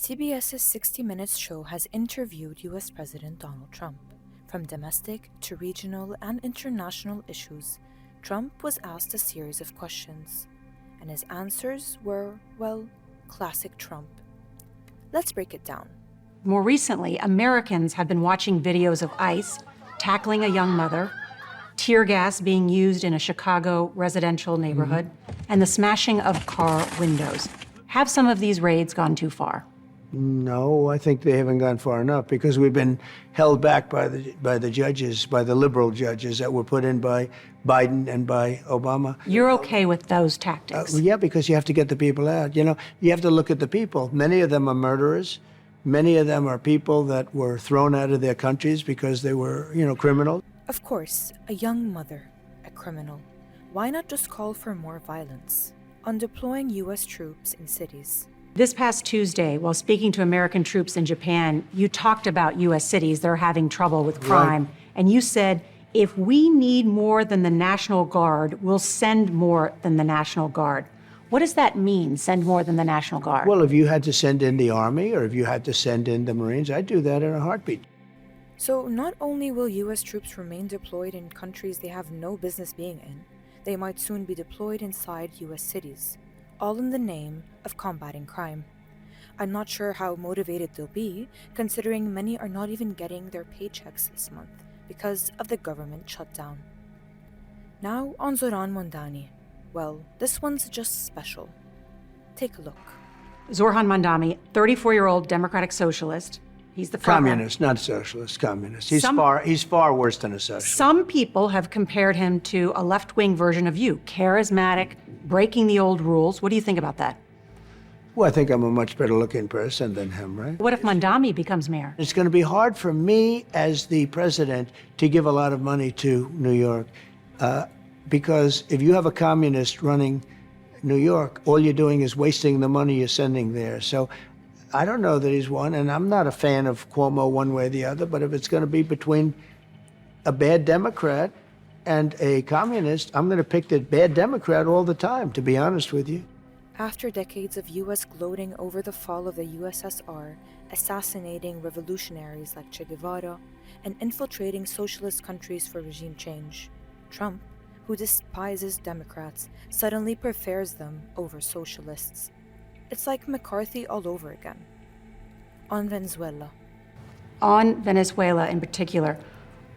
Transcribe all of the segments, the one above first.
CBS's 60 Minutes show has interviewed US President Donald Trump. From domestic to regional and international issues, Trump was asked a series of questions, and his answers were, well, classic Trump. Let's break it down. More recently, Americans have been watching videos of ICE tackling a young mother, tear gas being used in a Chicago residential neighborhood, and the smashing of car windows. Have some of these raids gone too far? No, I think they haven't gone far enough because we've been held back by the judges, by the liberal judges that were put in by Biden and by Obama. You're okay with those tactics? Yeah, because you have to get the people out. You know, you have to look at the people. Many of them are murderers. Many of them are people that were thrown out of their countries because they were, criminals. Of course, a young mother, a criminal. Why not just call for more violence on deploying US troops in cities? This past Tuesday, while speaking to American troops in Japan, you talked about U.S. cities that are having trouble with crime. Right. And you said, if we need more than the National Guard, we'll send more than the National Guard. What does that mean, send more than the National Guard? Well, if you had to send in the Army or if you had to send in the Marines, I'd do that in a heartbeat. So not only will US troops remain deployed in countries they have no business being in, they might soon be deployed inside US cities, all in the name of combating crime. I'm not sure how motivated they'll be, considering many are not even getting their paychecks this month because of the government shutdown. Now on Zoran Mondani. Well, this one's just special. Take a look. Zoran Mondani, 34-year-old Democratic socialist. He's the Communist, not socialist, communist. He's far worse than a socialist. Some people have compared him to a left-wing version of you, charismatic, breaking the old rules. What do you think about that? Well, I think I'm a much better looking person than him, right? What if Mondani becomes mayor? It's going to be hard for me as the president to give a lot of money to New York because if you have a communist running New York, all you're doing is wasting the money you're sending there. So I don't know that he's one, and I'm not a fan of Cuomo one way or the other, but if it's going to be between a bad Democrat and a communist, I'm going to pick the bad Democrat all the time, to be honest with you. After decades of US gloating over the fall of the USSR, assassinating revolutionaries like Che Guevara, and infiltrating socialist countries for regime change, Trump, who despises Democrats, suddenly prefers them over socialists. It's like McCarthy all over again. On Venezuela. On Venezuela in particular,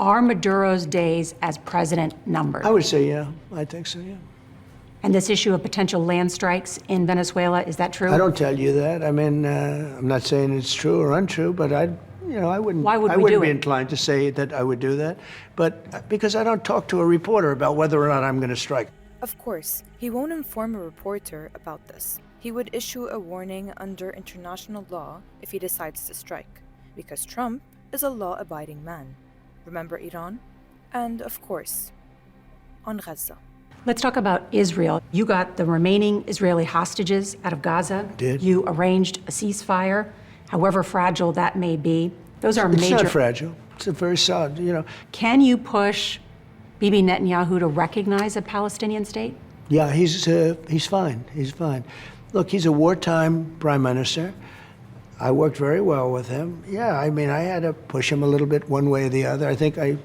are Maduro's days as president numbered? I would say, yeah. I think so, yeah. And this issue of potential land strikes in Venezuela, is that true? I don't tell you that. I mean, I'm not saying it's true or untrue, but I wouldn't. Why would we I wouldn't do be it? inclined to say that I would do that, but because I don't talk to a reporter about whether or not I'm going to strike. Of course, he won't inform a reporter about this. He would issue a warning under international law if he decides to strike, because Trump is a law-abiding man. Remember Iran? And of course, on Gaza. Let's talk about Israel. You got the remaining Israeli hostages out of Gaza. Did. You arranged a ceasefire, however fragile that may be. Those are major. It's not fragile. It's a very solid, Can you push Bibi Netanyahu to recognize a Palestinian state? Yeah, he's fine. He's fine. Look, he's a wartime prime minister. I worked very well with him. Yeah, I mean, I had to push him a little bit one way or the other. I think I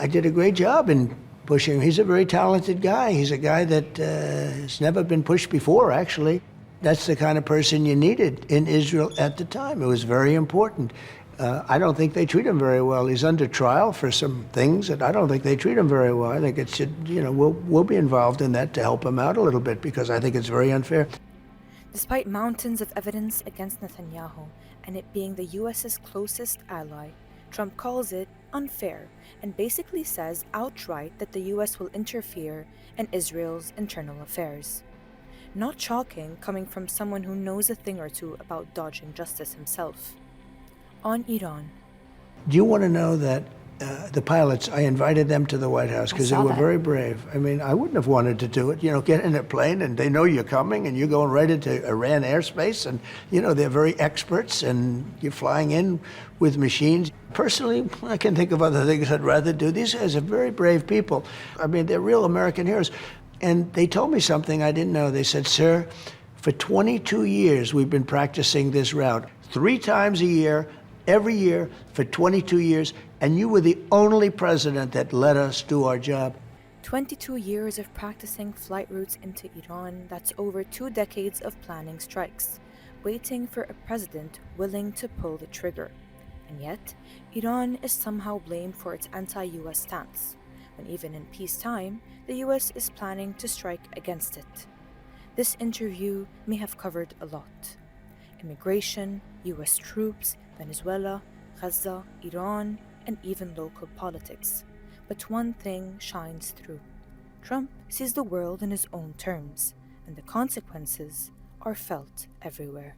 did a great job in pushing him. He's a very talented guy. He's a guy that has never been pushed before, actually. That's the kind of person you needed in Israel at the time. It was very important. I don't think they treat him very well. He's under trial for some things, and I don't think they treat him very well. I think it should, we'll be involved in that to help him out a little bit because I think it's very unfair. Despite mountains of evidence against Netanyahu and it being the US's closest ally, Trump calls it unfair and basically says outright that the US will interfere in Israel's internal affairs. Not shocking coming from someone who knows a thing or two about dodging justice himself. On Iran. Do you want to know that the pilots, I invited them to the White House because they were very brave. I mean, I wouldn't have wanted to do it. Get in a plane and they know you're coming and you're going right into Iran airspace and, they're very experts and you're flying in with machines. Personally, I can think of other things I'd rather do. These guys are very brave people. I mean, they're real American heroes. And they told me something I didn't know. They said, sir, For 22 years, we've been practicing this route. 3 times a year, every year, for 22 years, and you were the only president that let us do our job. 22 years of practicing flight routes into Iran, that's over 2 decades of planning strikes, waiting for a president willing to pull the trigger. And yet, Iran is somehow blamed for its anti-US stance, when even in peacetime, the US is planning to strike against it. This interview may have covered a lot: immigration, US troops, Venezuela, Gaza, Iran, and even local politics. But one thing shines through. Trump sees the world in his own terms, and the consequences are felt everywhere.